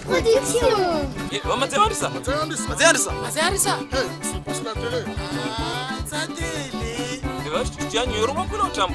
Production. Mazearisa. Hey, c'est pour la télé. Ah, ça télé. Tu vas, tu tiens, nous aurons plus longtemps.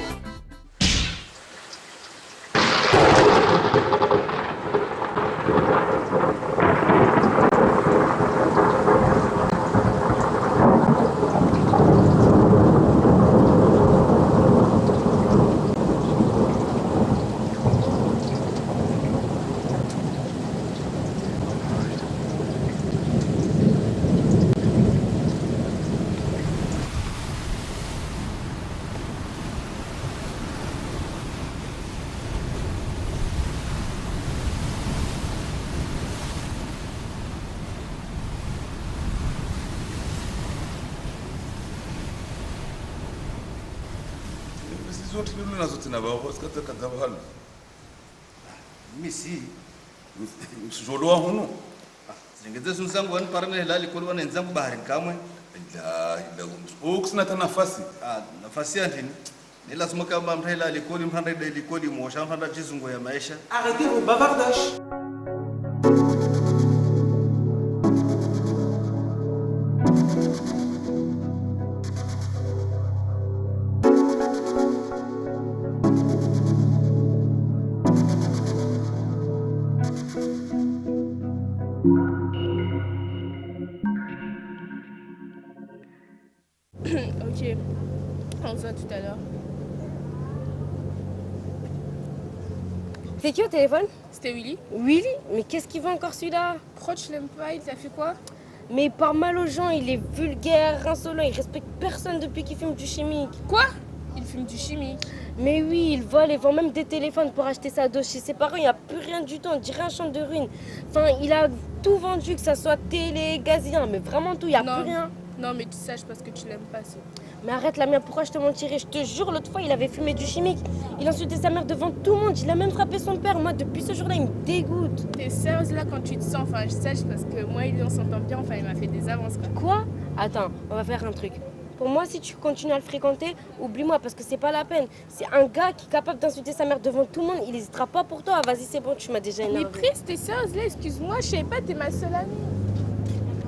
Misi sijolo wa huno zingeze sunsangu wani parana hilali kuli wana nzangu bahari kamwe La ukusina ta nafasi. nafasi ya ndini ni lazima kama mta hilali kuli mtanda hilali kuli mwosha mtanda jizungo ya maisha. Arrêtez vos bavardages. Ok, on se voit tout à l'heure. C'est qui au téléphone? C'était Willy. Willy? Mais qu'est-ce qu'il veut encore celui-là? Pourquoi tu l'aimes pas? Il t'a fait quoi? Mais il parle mal aux gens, il est vulgaire, insolent, il respecte personne depuis qu'il fume du chimique. Quoi? Il fume du chimique. Mais oui, il vend même des téléphones pour acheter sa dose chez ses parents, il n'y a plus rien du tout, on dirait un champ de ruines. Enfin, il a tout vendu, que ça soit télé, gazière, mais vraiment tout, il n'y a plus rien. Non, mais tu saches parce que tu l'aimes pas, c'est... Mais arrête la mienne, pourquoi je te mentirais? Je te jure, l'autre fois, il avait fumé du chimique. Il insultait sa mère devant tout le monde, il a même frappé son père. Moi, depuis ce jour-là, il me dégoûte. T'es sérieuse là quand tu te sens? Enfin, je sache parce que moi et lui, on s'entend bien. Enfin, il m'a fait des avances, quoi. Quoi? Attends, on va faire un truc. Pour moi, si tu continues à le fréquenter, oublie-moi parce que c'est pas la peine. C'est un gars qui est capable d'insulter sa mère devant tout le monde, il n'hésitera pas pour toi. Vas-y, c'est bon, tu m'as déjà énervé. Mais Pris, t'es sérieuse là? Excuse-moi, je savais pas, t'es ma seule amie.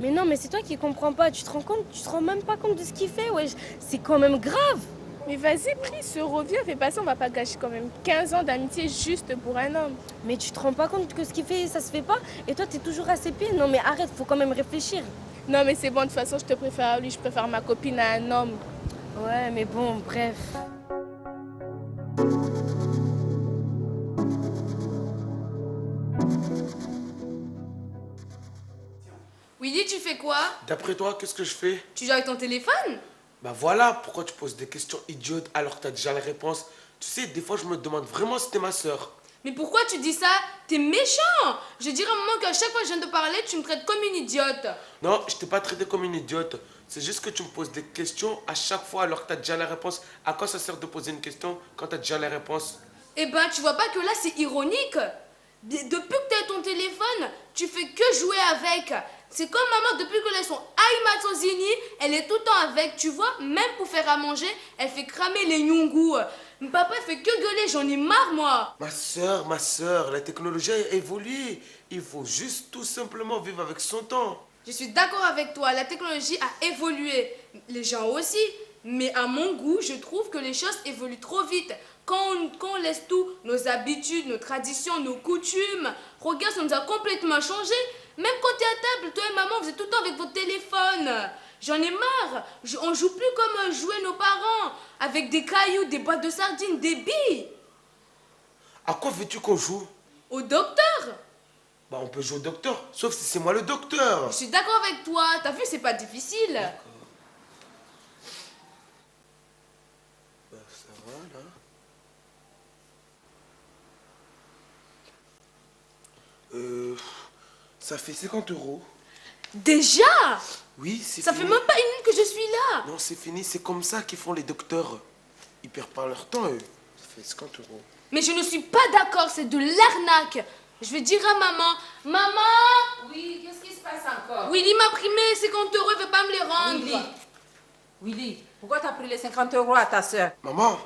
Mais non, mais c'est toi qui comprends pas. Tu te rends compte? Tu te rends même pas compte de ce qu'il fait, ouais. C'est quand même grave. Mais vas-y, Pris, se reviens, fais pas ça, on va pas gâcher quand même 15 ans d'amitié juste pour un homme. Mais tu te rends pas compte que ce qu'il fait, ça se fait pas? Et toi, t'es toujours à ses pieds? Non, mais arrête, faut quand même réfléchir. Non, mais c'est bon, de toute façon, je te préfère à lui, je préfère ma copine à un homme. Ouais, mais bon, bref. Willy, tu fais quoi? D'après toi, qu'est-ce que je fais? Tu joues avec ton téléphone? Bah voilà, pourquoi tu poses des questions idiotes alors que t'as déjà la réponse? Tu sais, des fois, je me demande vraiment si t'es ma sœur. Mais pourquoi tu dis ça? T'es méchant! Je dirais à un moment qu'à chaque fois que je viens de parler, tu me traites comme une idiote. Non, je t'ai pas traité comme une idiote. C'est juste que tu me poses des questions à chaque fois alors que t'as déjà la réponse. À quoi ça sert de poser une question quand t'as déjà la réponse? Eh ben, tu vois pas que là, c'est ironique? Depuis que t'as ton téléphone, tu fais que jouer avec. C'est comme maman, depuis que son Matsozini, elle est tout le temps avec, tu vois, même pour faire à manger, elle fait cramer les nyungu. Papa, il fait que gueuler, j'en ai marre, moi. Ma sœur, la technologie a évolué. Il faut juste tout simplement vivre avec son temps. Je suis d'accord avec toi, la technologie a évolué. Les gens aussi. Mais à mon goût, je trouve que les choses évoluent trop vite. Quand on laisse tout, nos habitudes, nos traditions, nos coutumes, regarde, ça nous a complètement changé. Même quand tu es à table, toi et maman, vous êtes tout le temps avec votre téléphone. J'en ai marre. On joue plus comme jouaient nos parents, avec des cailloux, des boîtes de sardines, des billes. À quoi veux-tu qu'on joue? Au docteur. Bah on peut jouer au docteur, sauf si c'est moi le docteur. Je suis d'accord avec toi. T'as vu, c'est pas difficile. D'accord. Bah ça va là. Ça fait 50 €. Déjà? Oui, c'est Ça fini. fait même pas une minute que je suis là. Non, c'est fini, c'est comme ça qu'ils font les docteurs. Ils perdent pas leur temps, eux. Ça fait 50 €. Mais je ne suis pas d'accord, c'est de l'arnaque. Je vais dire à maman, maman. Oui, qu'est-ce qui se passe encore? Willy m'a primé 50 €, il veut pas me les rendre. Willy, pourquoi t'as pris les 50 € à ta soeur? Maman,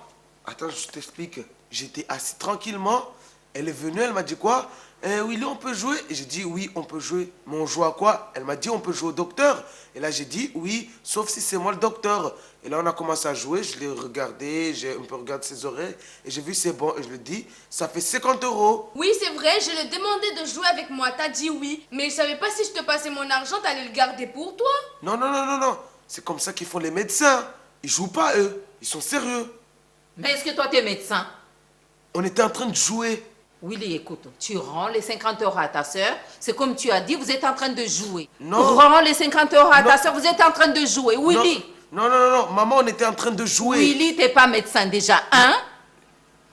attends, je t'explique. J'étais assis tranquillement. Elle est venue, elle m'a dit quoi? Willy, on peut jouer? Et j'ai dit, oui, on peut jouer. Mais on joue à quoi? Elle m'a dit, on peut jouer au docteur. Et là, j'ai dit, oui, sauf si c'est moi le docteur. Et là, on a commencé à jouer, je l'ai regardé, j'ai un peu regardé ses oreilles, et j'ai vu c'est bon, et je lui ai dit, ça fait 50 €. Oui, c'est vrai, je lui ai demandé de jouer avec moi, t'as dit oui. Mais je savais pas si je te passais mon argent, t'allais le garder pour toi. Non, non, non, non, non. C'est comme ça qu'ils font les médecins. Ils jouent pas, eux. Ils sont sérieux. Mais est-ce que toi, tu es médecin? On était en train de jouer. Willy, écoute, tu rends les 50 € à ta soeur. C'est comme tu as dit, vous êtes en train de jouer. Non. Rends les 50 € à ta soeur, vous êtes en train de jouer. Willy. Non, non, non, non, maman, on était en train de jouer. Willy, t'es pas médecin déjà. Un.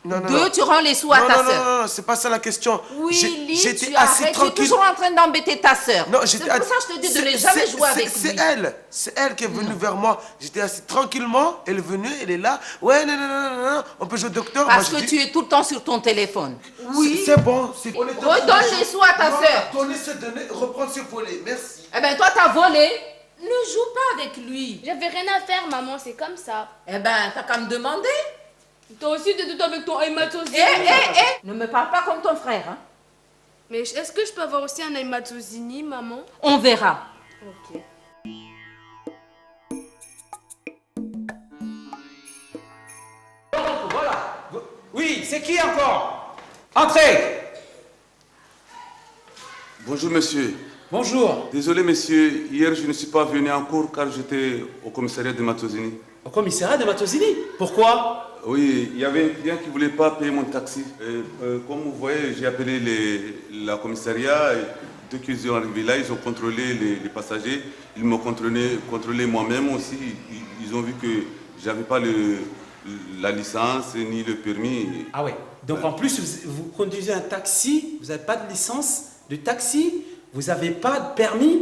Non, non, Deux, non. tu rends les sous à ta non, non, soeur. non, non, c'est pas ça la question. Willy, J'étais tu assis arrêtes, tu es tranquille. toujours en train d'embêter ta soeur. Non, c'est pour ça que je te dis de ne jamais jouer avec lui. C'est elle qui est venue vers moi. J'étais assis tranquillement, elle est venue, elle est là. Ouais, non, non, non, non, non, on peut jouer au docteur. Parce moi, que tu es tout le temps sur ton téléphone. Oui. C'est bon. Redonne les sous à ta soeur. Donner, se donner, reprendre ce volet, merci. Eh ben, toi, t'as volé. Ne joue pas avec lui. J'avais rien à faire, maman, c'est comme ça. Eh ben, t'as qu'à me demander. Toi aussi, t'es tout avec ton hématosine. Ne me parle pas comme ton frère, hein. Mais est-ce que je peux avoir aussi un hématosine, maman? On verra. Ok. Voilà. Oui, c'est qui encore? Entrez. Bonjour monsieur. Bonjour. Désolé monsieur, hier je ne suis pas venu en cours car j'étais au commissariat de Matosini. Au commissariat de Matosini? Pourquoi? Oui, il y avait un client qui ne voulait pas payer mon taxi. Comme vous voyez, j'ai appelé la commissariat. Et dès qu'ils sont arrivés là, ils ont contrôlé les passagers. Ils m'ont contrôlé moi-même aussi. Ils ont vu que je n'avais pas la licence ni le permis. Ah ouais. Donc en plus, vous conduisez un taxi, vous n'avez pas de licence de taxi, vous n'avez pas de permis.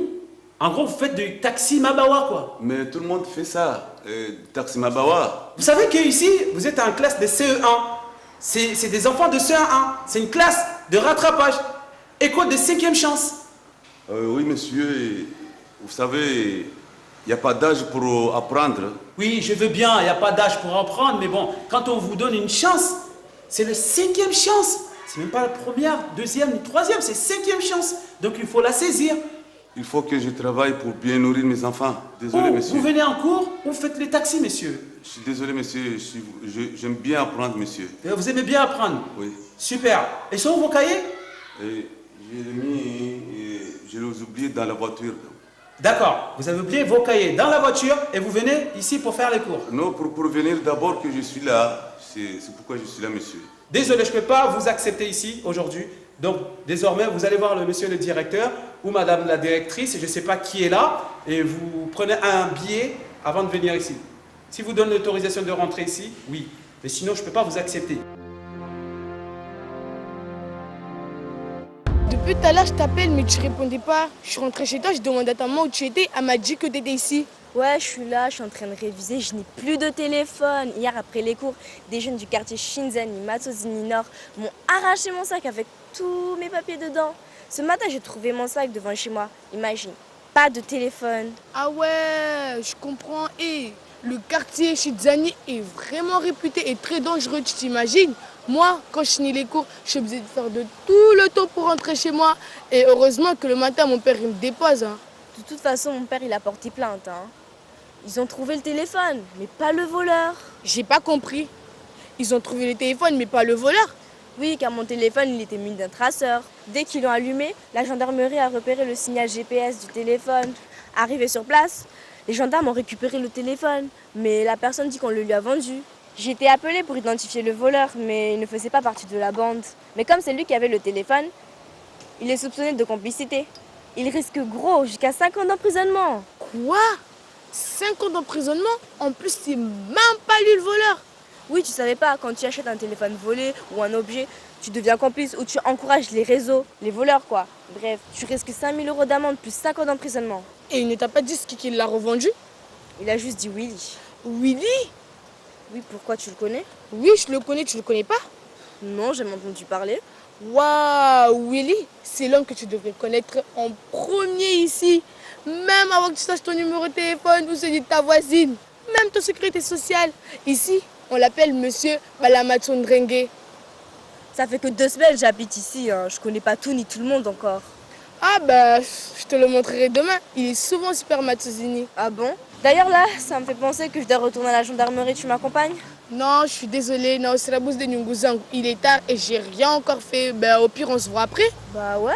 En gros, vous faites du taxi Mabawa, quoi. Mais tout le monde fait ça, taxi Mabawa. Vous savez qu'ici, vous êtes en classe de CE1. C'est des enfants de CE1. C'est une classe de rattrapage. École de 5e chance. Oui, monsieur. Vous savez, il n'y a pas d'âge pour apprendre. Oui, je veux bien, il n'y a pas d'âge pour apprendre. Mais bon, quand on vous donne une chance, c'est la 5e chance. C'est même pas la première, deuxième, ni troisième, c'est 5e chance. Donc il faut la saisir. Il faut que je travaille pour bien nourrir mes enfants. Désolé, monsieur. Vous venez en cours, vous faites les taxis, monsieur. Je suis désolé, monsieur. J'aime bien apprendre, monsieur. Vous aimez bien apprendre? Oui. Super. Et sont où vos cahiers? Je les ai oubliés dans la voiture. D'accord. Vous avez oublié vos cahiers dans la voiture et vous venez ici pour faire les cours? Non, pour venir d'abord que je suis là. C'est pourquoi je suis là, monsieur. Désolé, je ne peux pas vous accepter ici aujourd'hui. Donc, désormais, vous allez voir le monsieur le directeur ou madame la directrice, je ne sais pas qui est là, et vous prenez un billet avant de venir ici. Si vous donne l'autorisation de rentrer ici, oui. Mais sinon, je ne peux pas vous accepter. Depuis tout à l'heure, je t'appelle, mais tu répondais pas. Je suis rentrée chez toi, je demandais à ta maman où tu étais. Elle m'a dit que tu étais ici. Ouais, je suis là, je suis en train de réviser, je n'ai plus de téléphone. Hier, après les cours, des jeunes du quartier Shinzani, Matosini Nord m'ont arraché mon sac avec tous mes papiers dedans. Ce matin, j'ai trouvé mon sac devant chez moi. Imagine, pas de téléphone. Ah ouais, je comprends. Et le quartier Shinzani est vraiment réputé et très dangereux, tu t'imagines? Moi, quand je finis les cours, je suis obligée de faire de tout le temps pour rentrer chez moi. Et heureusement que le matin, mon père, il me dépose. Hein. De toute façon, mon père, il a porté plainte. Hein. Ils ont trouvé le téléphone, mais pas le voleur. J'ai pas compris. Ils ont trouvé le téléphone, mais pas le voleur? Oui, car mon téléphone, il était muni d'un traceur. Dès qu'ils l'ont allumé, la gendarmerie a repéré le signal GPS du téléphone. Arrivé sur place, les gendarmes ont récupéré le téléphone, mais la personne dit qu'on le lui a vendu. J'ai été appelée pour identifier le voleur, mais il ne faisait pas partie de la bande. Mais comme c'est lui qui avait le téléphone, il est soupçonné de complicité. Il risque gros, jusqu'à 5 ans d'emprisonnement. Quoi? 5 ans d'emprisonnement? En plus, c'est même pas lui le voleur. Oui, tu savais pas, quand tu achètes un téléphone volé ou un objet, tu deviens complice ou tu encourages les réseaux, les voleurs quoi. Bref, tu risques 5 000 € d'amende plus 5 ans d'emprisonnement. Et il ne t'a pas dit ce qu'il l'a revendu? Il a juste dit Willy. Willy? Oui, pourquoi, tu le connais? Oui, je le connais, tu le connais pas? Non, j'ai jamais entendu parler. Waouh, Willy, c'est l'homme que tu devrais connaître en premier ici. Même avant que tu saches ton numéro de téléphone ou celui de ta voisine. Même ton sécurité sociale. Ici, on l'appelle Monsieur Balamatsondrengue. Ça fait que 2 semaines j'habite ici, hein. Je connais pas tout ni tout le monde encore. Ah bah, je te le montrerai demain. Il est souvent super Matsuzini. Ah bon? D'ailleurs là, ça me fait penser que je dois retourner à la gendarmerie, tu m'accompagnes? Non, je suis désolée, non, c'est la bourse de Nyunguzang. Il est tard et j'ai rien encore fait. Bah au pire, on se voit après. Bah ouais.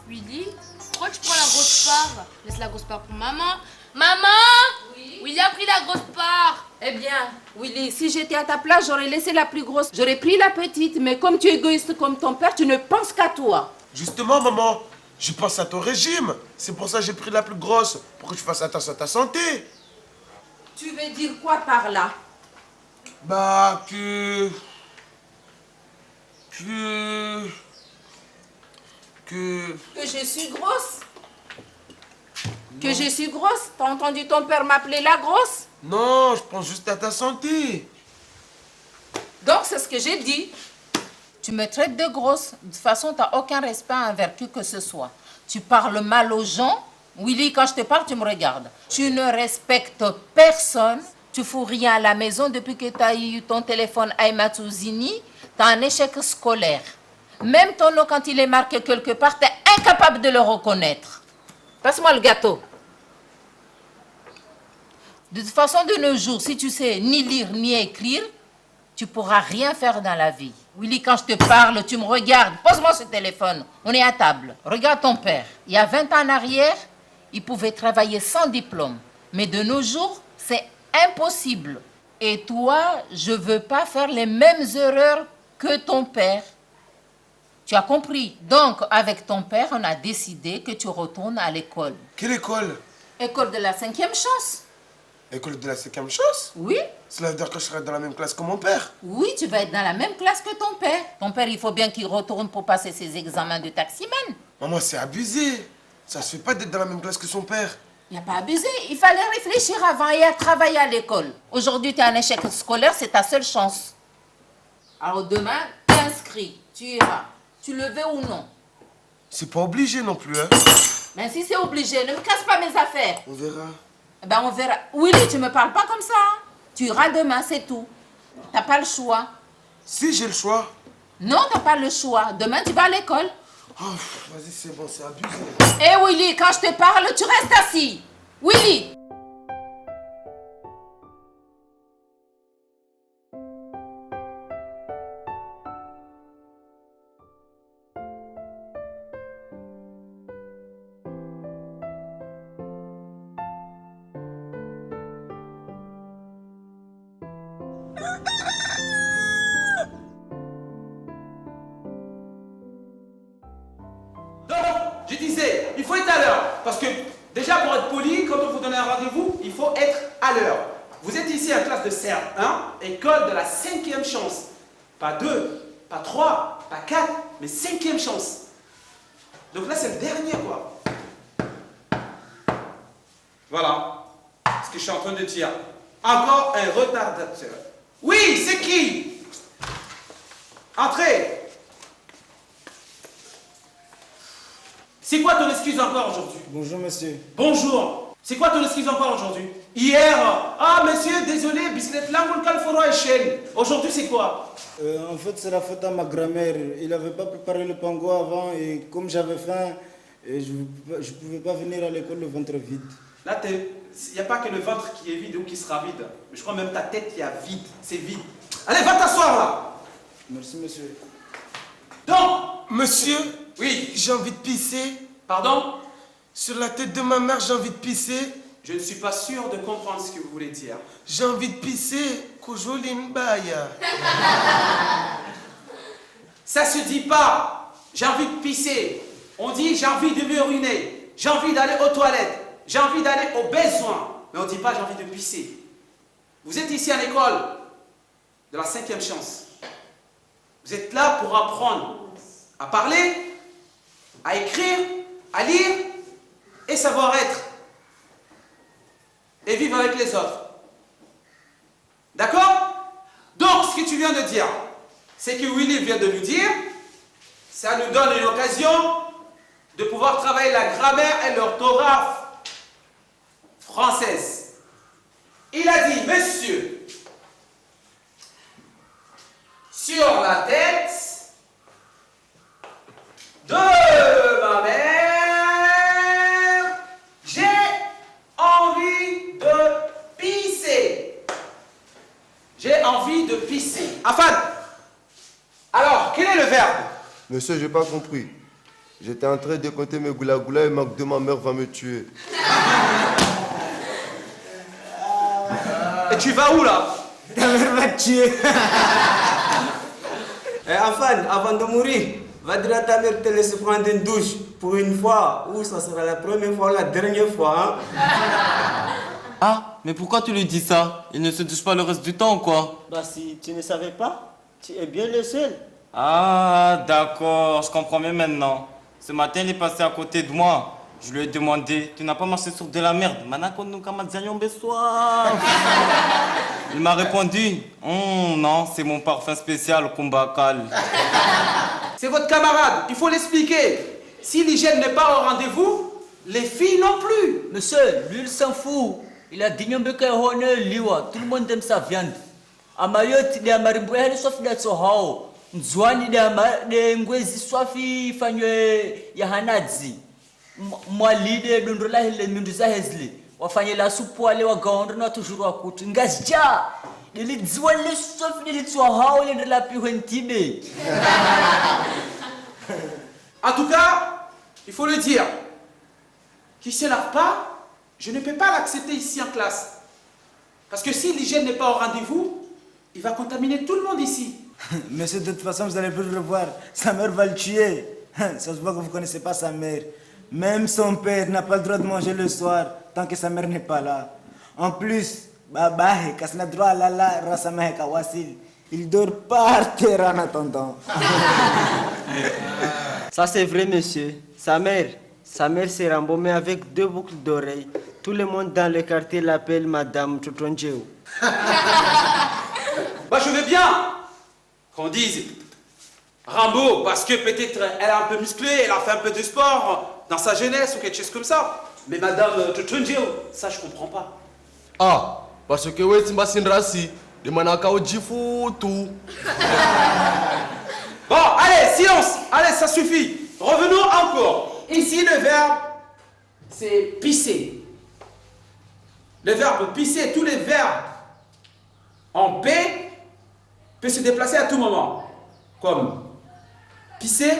Willy, pourquoi tu prends la grosse part? Laisse la grosse part pour maman. Maman! Oui? Willy a pris la grosse part. Eh bien, Willy, si j'étais à ta place, j'aurais laissé la plus grosse. J'aurais pris la petite, mais comme tu es égoïste comme ton père, tu ne penses qu'à toi. Justement, maman, je pense à ton régime. C'est pour ça que j'ai pris la plus grosse, pour que tu fasses attention à ta santé. Tu veux dire quoi par là? Bah, que je suis grosse? Que je suis grosse? T'as entendu ton père m'appeler la grosse? Non, je pense juste à ta santé. Donc c'est ce que j'ai dit. Tu me traites de grosse. De toute façon, tu n'as aucun respect envers qui que ce soit. Tu parles mal aux gens. Willy, quand je te parle, tu me regardes. Tu ne respectes personne. Tu fous rien à la maison depuis que tu as eu ton téléphone Aimatuzini. Tu as un échec scolaire. Même ton nom, quand il est marqué quelque part, tu es incapable de le reconnaître. Passe-moi le gâteau. De toute façon, de nos jours, si tu sais ni lire ni écrire, tu pourras rien faire dans la vie. Willy, quand je te parle, tu me regardes. Pose-moi ce téléphone. On est à table. Regarde ton père. Il y a 20 ans en arrière, il pouvait travailler sans diplôme. Mais de nos jours, c'est impossible. Et toi, je ne veux pas faire les mêmes erreurs que ton père. Tu as compris. Donc, avec ton père, on a décidé que tu retournes à l'école. Quelle école? École de la 5e chance. École de la 5e chance? Oui. Cela veut dire que je serai dans la même classe que mon père? Oui, tu vas être dans la même classe que ton père. Ton père, il faut bien qu'il retourne pour passer ses examens de taximan. Maman, c'est abusé. Ça se fait pas d'être dans la même classe que son père. Il n'y a pas abusé. Il fallait réfléchir avant et à travailler à l'école. Aujourd'hui, tu as un échec scolaire, c'est ta seule chance. Alors demain, t'inscris, tu iras. Tu le veux ou non? C'est pas obligé non plus, hein? Mais si c'est obligé, ne me casse pas mes affaires. On verra. Ben on verra. Willy, tu me parles pas comme ça. Hein? Tu iras demain, c'est tout. T'as pas le choix. Si, j'ai le choix. Non, t'as pas le choix. Demain, tu vas à l'école. Oh, vas-y, c'est bon, c'est abusé. Eh Willy, quand je te parle, tu restes assis. Willy! Je disais, il faut être à l'heure. Parce que déjà, pour être poli, quand on vous donne un rendez-vous, il faut être à l'heure. Vous êtes ici en classe de CR1, école de la 5e chance. Pas 2, pas 3, pas 4, mais 5e chance. Donc là, c'est le dernier, quoi. Voilà ce que je suis en train de dire. Encore un retardateur. Oui, c'est qui? Entrez. C'est quoi ton excuse encore aujourd'hui? Bonjour monsieur. Bonjour. C'est quoi ton excuse encore aujourd'hui? Hier, ah monsieur, désolé, bicyclette là, on le fera échelle. Aujourd'hui, c'est quoi? En fait, c'est la faute à ma grand-mère. Il n'avait pas préparé le pango avant et comme j'avais faim, je ne pouvais pas venir à l'école le ventre vide. Là, il n'y a pas que le ventre qui est vide ou qui sera vide. Mais je crois même ta tête qui est vide. C'est vide. Allez, va t'asseoir là. Merci monsieur. Donc, monsieur, oui. J'ai envie de pisser. Pardon? Sur la tête de ma mère, j'ai envie de pisser. Je ne suis pas sûr de comprendre ce que vous voulez dire. J'ai envie de pisser. Kojoline baya. Ça se dit pas. J'ai envie de pisser. On dit j'ai envie de m'uriner. J'ai envie d'aller aux toilettes. J'ai envie d'aller aux besoins. Mais on ne dit pas j'ai envie de pisser. Vous êtes ici à l'école de la 5e chance. Vous êtes là pour apprendre à parler, à écrire, à lire et savoir-être. Et vivre avec les autres. D'accord? Donc, ce que tu viens de dire, c'est que Willy vient de nous dire, ça nous donne une occasion de pouvoir travailler la grammaire et l'orthographe française. Il a dit, monsieur, sur la tête de ma mère, j'ai envie de pisser. J'ai envie de pisser. Afan, alors, quel est le verbe? Monsieur, j'ai pas compris. J'étais en train de compter mes goula-goula et Mac de ma mère va me tuer. Et tu vas où là? Ta mère va te tuer. Afan, avant de mourir, va dire à ta mère de te laisser prendre une douche pour une fois, ou ça sera la première fois ou la dernière fois. Hein? Ah, mais pourquoi tu lui dis ça? Il ne se douche pas le reste du temps ou quoi? Bah si tu ne savais pas, tu es bien le seul. Ah, d'accord, je comprends mieux maintenant. Ce matin, il est passé à côté de moi. Je lui ai demandé, tu n'as pas marché sur de la merde? Il m'a répondu, non, c'est mon parfum spécial, Kumbakal. C'est votre camarade, il faut l'expliquer. Si l'hygiène n'est pas au rendez-vous, les filles non plus. Monsieur, lui il s'en fout. Il a dit liwa, tout le monde aime sa viande. A Mayotte, il y a marimboué, sauf d'être so hao. Nzwani de ngwezi swafi fanywe ya hanadzi. Mwalide dondrola hele minduza hezli. Wafanye la supu wale wagaondo na toujours wakutu. Ngazja, nilidziwa le swafi nilidziwa hao le la piwentime. En tout cas, il faut le dire. Qui ne se lave pas, je ne peux pas l'accepter ici en classe. Parce que si l'hygiène n'est pas au rendez-vous, il va contaminer tout le monde ici. Monsieur, de toute façon, vous allez plus le revoir. Sa mère va le tuer. Ça se voit que vous ne connaissez pas sa mère. Même son père n'a pas le droit de manger le soir tant que sa mère n'est pas là. En plus, Babahe, quand il a droit à la Rasamahe Kawasil, il dort par terre en attendant. Ça c'est vrai monsieur. Sa mère s'est rembaumée avec 2 boucles d'oreilles. Tout le monde dans le quartier l'appelle Madame Totonjeo. Moi je veux bien qu'on dise Rambo parce que peut-être elle est un peu musclée, elle a fait un peu de sport dans sa jeunesse ou quelque chose comme ça. Mais Madame Totonjeo, ça je comprends pas. Ah, parce que oui, c'est une race. De manaka au jifu tout. Bon, allez, silence. Allez, ça suffit. Revenons encore. Ici, le verbe, c'est pisser. Le verbe pisser, tous les verbes en P peuvent se déplacer à tout moment. Comme pisser,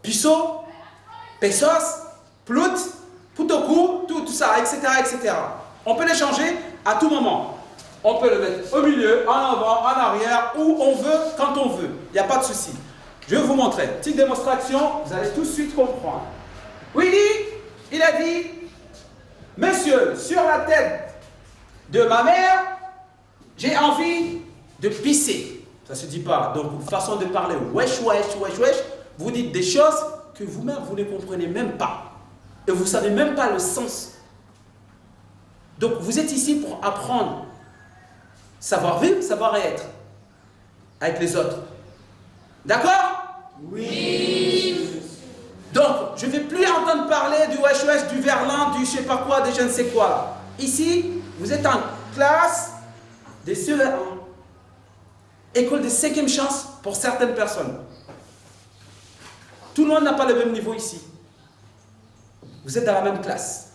pisseau, pesos, plout, putoku, tout ça, etc., etc. On peut les changer à tout moment. On peut le mettre au milieu, en avant, en arrière, où on veut, quand on veut. Il n'y a pas de souci. Je vais vous montrer. Petite démonstration, vous allez tout de suite comprendre. Willy, il a dit, monsieur, sur la tête de ma mère, j'ai envie de pisser. Ça ne se dit pas. Donc, façon de parler, wesh, wesh, wesh, wesh, vous dites des choses que vous-même, vous ne comprenez même pas. Et vous ne savez même pas le sens. Donc, vous êtes ici pour apprendre. Savoir-vivre, savoir-être avec les autres. D'accord? Oui. Donc, je ne vais plus entendre parler du wesh-wesh, du verlan, du je sais pas quoi, de je ne sais quoi. Ici, vous êtes en classe des CE1. École de 5e chance pour certaines personnes. Tout le monde n'a pas le même niveau ici. Vous êtes dans la même classe.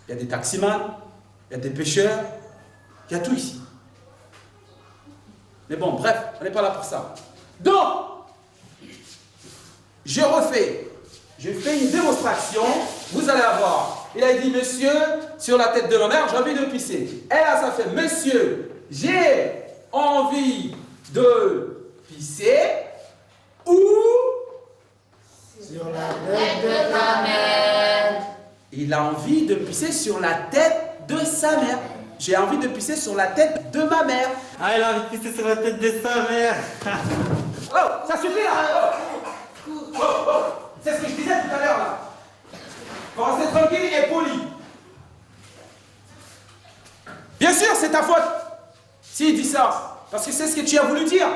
Il y a des taximans, il y a des pêcheurs, il y a tout ici. Mais bon, bref, on n'est pas là pour ça. Donc, je refais. Je fais une démonstration. Vous allez avoir. Il a dit, monsieur, sur la tête de ma mère, j'ai envie de pisser. Elle a ça fait, monsieur, j'ai envie de pisser. Ou sur la tête de ta mère. Il a envie de pisser sur la tête de sa mère. J'ai envie de pisser sur la tête de ma mère. Ah, il a envie de pisser sur la tête de sa mère. Oh, ça suffit là. C'est ce que je disais tout à l'heure là. Faut rester tranquille et poli. Bien sûr, c'est ta faute s'il dit ça. Parce que c'est ce que tu as voulu dire.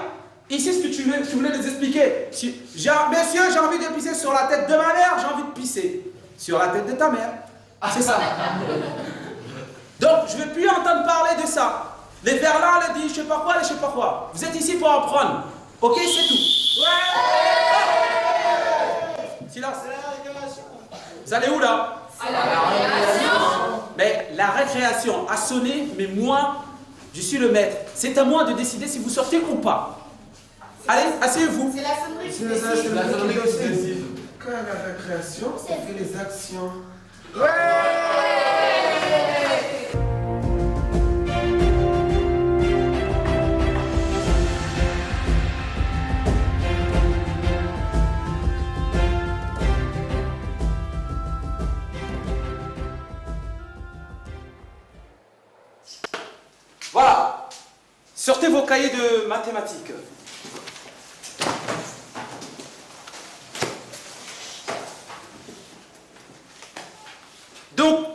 Ici, ce que tu voulais nous expliquer. Messieurs, j'ai envie de pisser sur la tête de ma mère, j'ai envie de pisser sur la tête de ta mère. C'est ça. Donc, je ne vais plus entendre parler de ça. Les verlans, les dit, je sais pas quoi, les je sais pas quoi. Vous êtes ici pour apprendre. Ok, c'est tout. Silence. Vous allez où là? C'est la récréation. Mais la récréation a sonné, mais moi, je suis le maître. C'est à moi de décider si vous sortez ou pas. Allez, asseyez-vous. C'est la sonnerie décisive. Quand la récréation, on fait les actions. Voilà. Sortez vos cahiers de mathématiques. Donc,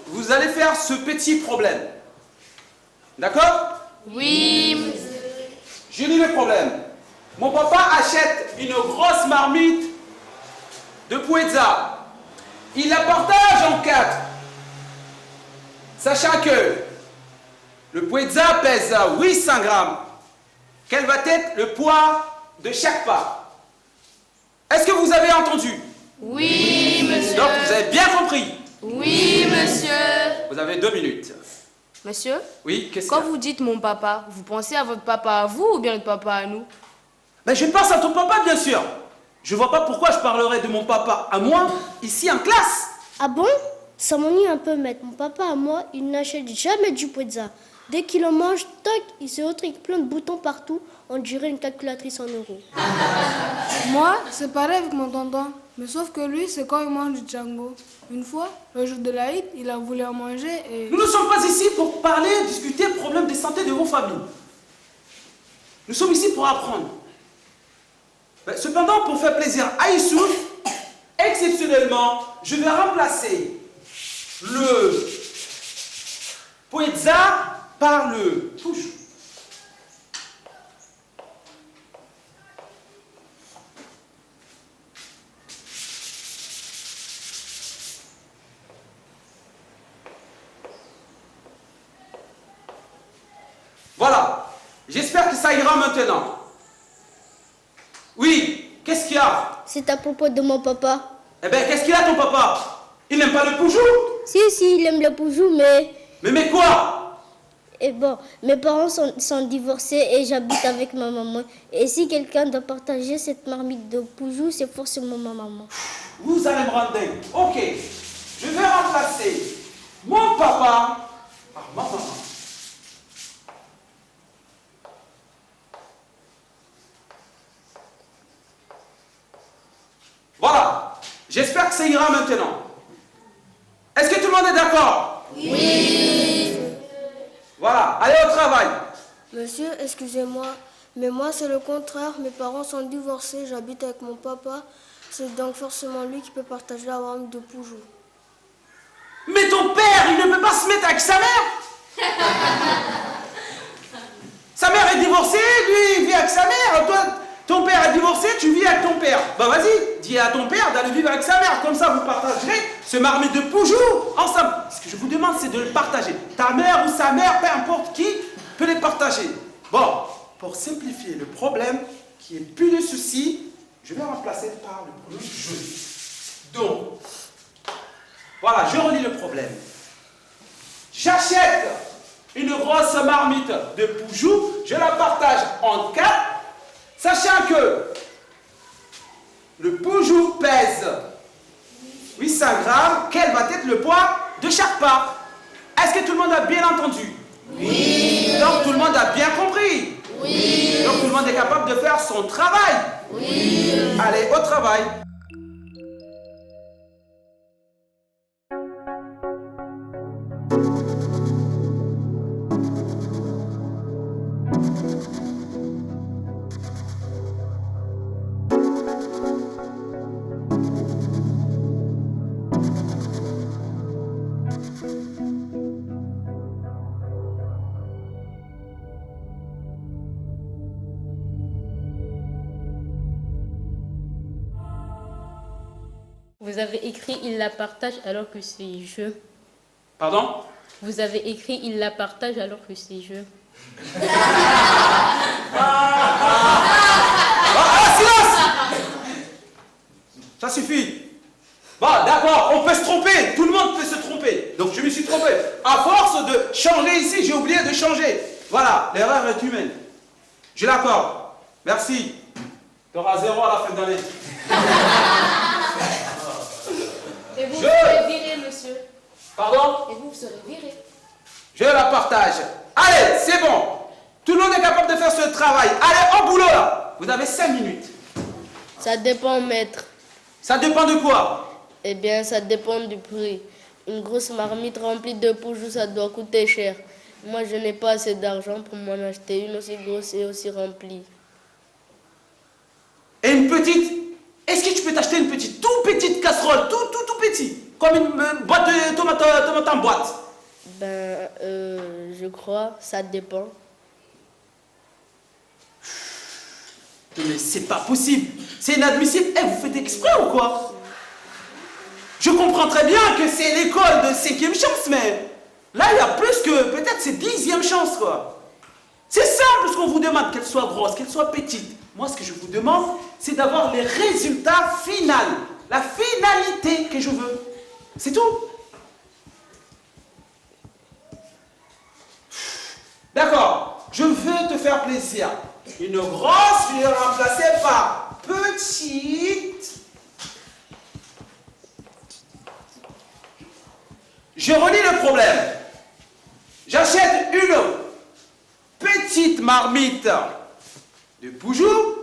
vous allez faire ce petit problème. D'accord? Oui, monsieur. Je lis le problème. Mon papa achète une grosse marmite de pizza. Il la partage en 4. Sachant que le pizza pèse 800 grammes. Quel va être le poids de chaque part? Est-ce que vous avez entendu? Oui, monsieur. Donc, vous avez bien compris? Oui, monsieur. Vous avez 2 minutes. Monsieur? Oui, qu'est-ce Quand que... vous dites mon papa, vous pensez à votre papa à vous ou bien notre papa à nous? Ben, je pense à ton papa, bien sûr. Je vois pas pourquoi je parlerais de mon papa à moi, ici en classe. Ah bon? Ça m'ennuie un peu, maître. Mon papa à moi, il n'achète jamais du pizza. Dès qu'il en mange, tac, il se retrouve avec plein de boutons partout. On dirait une calculatrice en euros. Moi, c'est pareil avec mon tonton. Mais sauf que lui, c'est quand il mange du Django. Une fois, le jour de l'Aïd, il a voulu en manger et... Nous ne sommes pas ici pour parler, discuter problèmes de santé de vos familles. Nous sommes ici pour apprendre. Ben, cependant, pour faire plaisir à Youssouf, exceptionnellement, je vais remplacer le pizza par le poujou. Voilà. J'espère que ça ira maintenant. Oui, qu'est-ce qu'il y a? C'est à propos de mon papa. Eh bien, qu'est-ce qu'il a ton papa? Il n'aime pas le poujou? Si, il aime le poujou, mais... Mais quoi? Et bon, mes parents sont divorcés et j'habite avec ma maman. Et si quelqu'un doit partager cette marmite de poujou, c'est forcément ma maman. Vous allez me rendre dingue. Ok, je vais remplacer mon papa par ma maman. Voilà, j'espère que ça ira maintenant. Est-ce que tout le monde est d'accord? Oui. Voilà, allez au travail. Monsieur, excusez-moi, mais moi c'est le contraire. Mes parents sont divorcés, j'habite avec mon papa. C'est donc forcément lui qui peut partager la marmite de poujou. Mais ton père, il ne peut pas se mettre avec sa mère. Sa mère est divorcée, lui il vit avec sa mère. Toi, ton père est divorcé, tu vis avec ton père. Bah vas-y, dis à ton père d'aller vivre avec sa mère. Comme ça, vous partagerez ce marmite de poujou ensemble. Ce que je vous demande, c'est de le partager. Ta mère ou sa mère, peu importe qui, peut les partager. Bon, pour simplifier le problème, qui est plus de soucis, je vais remplacer par le pronom je. Donc, voilà, je relis le problème. J'achète une grosse marmite de poujou, je la partage en 4, sachant que le poujou pèse 800 grammes, quel va être le poids de chaque part? Est-ce que tout le monde a bien entendu? Oui. Donc tout le monde a bien compris? Oui. Donc tout le monde est capable de faire son travail? Oui. Allez, au travail. Vous avez écrit il la partage alors que c'est je. Pardon? Vous avez écrit il la partage alors que c'est je. Silence! Ça suffit. Bon, d'accord, on peut se tromper. Tout le monde peut se tromper. Donc je me suis trompé. À force de changer ici, j'ai oublié de changer. Voilà, l'erreur est humaine. Je l'accorde. Merci. Tu auras 0 à la fin de l'année. Et vous serez viré, monsieur. Pardon? Et vous serez viré. Je la partage. Allez, c'est bon. Tout le monde est capable de faire ce travail. Allez, au boulot là. Vous avez 5 minutes. Ça dépend, maître. Ça dépend de quoi? Eh bien, ça dépend du prix. Une grosse marmite remplie de poujous, ça doit coûter cher. Moi, je n'ai pas assez d'argent pour m'en acheter une aussi grosse et aussi remplie. Et une petite? Est-ce que tu peux t'acheter une petite, tout petite casserole, tout petit, comme une boîte de tomates en boîte? Ben, je crois, ça dépend. Mais c'est pas possible, c'est inadmissible. Eh, vous faites exprès ou quoi? Je comprends très bien que c'est l'école de 5e chance, mais là, il y a plus que peut-être c'est 10e chance, quoi. C'est simple ce qu'on vous demande, qu'elle soit grosse, qu'elle soit petite. Moi, ce que je vous demande, c'est d'avoir les résultats finaux, la finalité que je veux. C'est tout. D'accord, je veux te faire plaisir. Une grosse, je vais remplacer par petite. Je relis le problème. J'achète une petite marmite de poujou.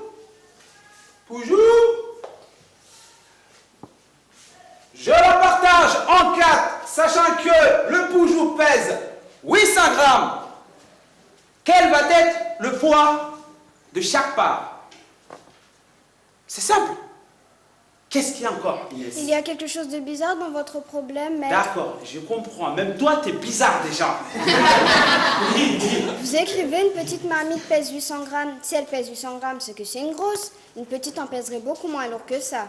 Je la partage en 4, sachant que le poujou pèse 800 grammes. Quel va être le poids de chaque part? C'est simple. Qu'est-ce qu'il y a encore, Inès? Il y a quelque chose de bizarre dans votre problème, maître. D'accord, je comprends. Même toi, t'es bizarre déjà. Vous écrivez une petite marmite pèse 800 grammes. Si elle pèse 800 grammes, c'est que c'est une grosse. Une petite en pèserait beaucoup moins lourd que ça.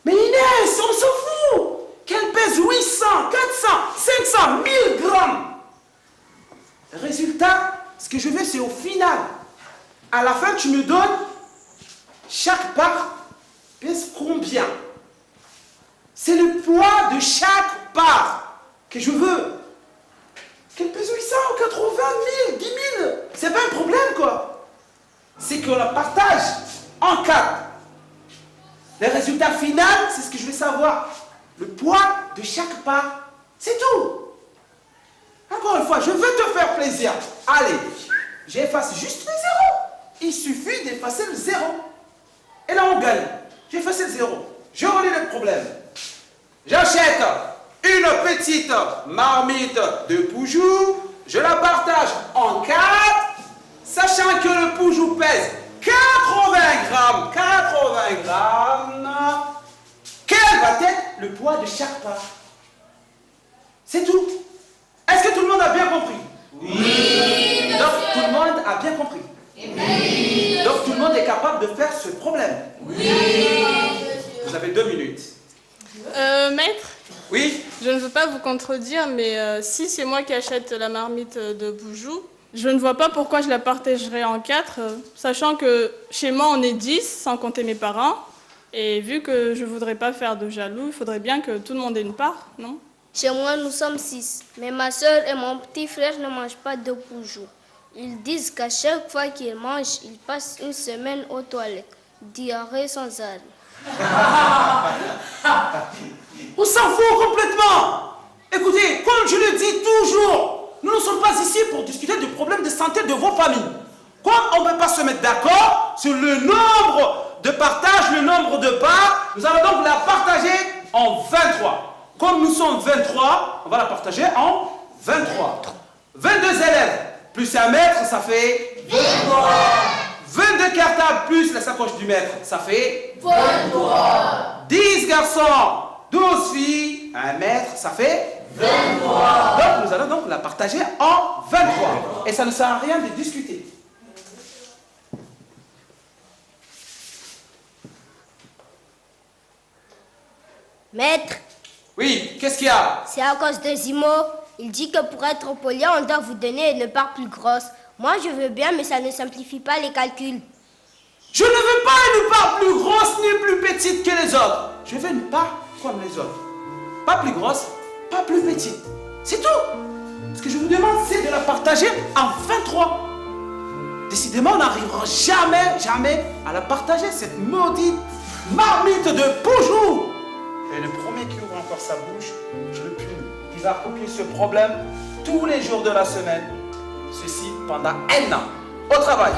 Mais Inès, on s'en fout. Qu'elle pèse 800, 400, 500, 1000 grammes. Résultat, ce que je veux, c'est au final. À la fin, tu me donnes chaque part pèse combien? C'est le poids de chaque part que je veux. Qu'elle pèse 800, 80 000, 10 000, c'est pas un problème, quoi. C'est qu'on la partage en 4. Le résultat final, c'est ce que je veux savoir. Le poids de chaque part. C'est tout. Encore une fois, je veux te faire plaisir. Allez, j'efface juste le 0. Il suffit d'effacer le 0. Et là, on gagne. J'ai effacé le 0. Je relis le problème. J'achète une petite marmite de poujou. Je la partage en 4, sachant que le poujou pèse 80 grammes. 80 grammes. Quel va être le poids de chaque part? C'est tout. Est-ce que tout le monde a bien compris? Oui. Donc, tout le monde a bien compris. Oui. Donc, tout le monde est capable de faire ce problème. Oui. Vous avez 2 minutes. Maître? Oui? Je ne veux pas vous contredire, mais si c'est moi qui achète la marmite de Boujou, je ne vois pas pourquoi je la partagerais en 4, sachant que chez moi on est 10, sans compter mes parents. Et vu que je ne voudrais pas faire de jaloux, il faudrait bien que tout le monde ait une part, non? Chez moi, nous sommes 6. Mais ma soeur et mon petit frère ne mangent pas de poujou. Ils disent qu'à chaque fois qu'ils mangent, ils passent une semaine aux toilettes. Diarrhée sans arrêt. On s'en fout complètement. Écoutez, comme je le dis toujours, nous ne sommes pas ici pour discuter du problème de santé de vos familles. Comme on ne peut pas se mettre d'accord sur le nombre de partages, le nombre de parts, nous allons donc la partager en 23. Comme nous sommes 23, on va la partager en 23. 22 élèves plus un maître, ça fait 23. 22 cartables plus la sacoche du maître, ça fait 23. 10 garçons, 12 filles, un maître, ça fait 23. Donc nous allons donc la partager en 23. Et ça ne sert à rien de discuter. Maître, Oui, qu'est-ce qu'il y a? c'est à cause de Zimo. Il dit que pour être poli, on doit vous donner une part plus grosse. Moi, je veux bien, mais ça ne simplifie pas les calculs. Je ne veux pas une part plus grosse ni plus petite que les autres. Je veux une part comme les autres. Pas plus grosse, pas plus petite. C'est tout. Ce que je vous demande, c'est de la partager en 23. Décidément, on n'arrivera jamais à la partager, cette maudite marmite de Boujou. Et le premier qui ouvre encore sa bouche, je le pune. Il va copier ce problème tous les jours de la semaine. Ceci pendant 1 an. Au travail.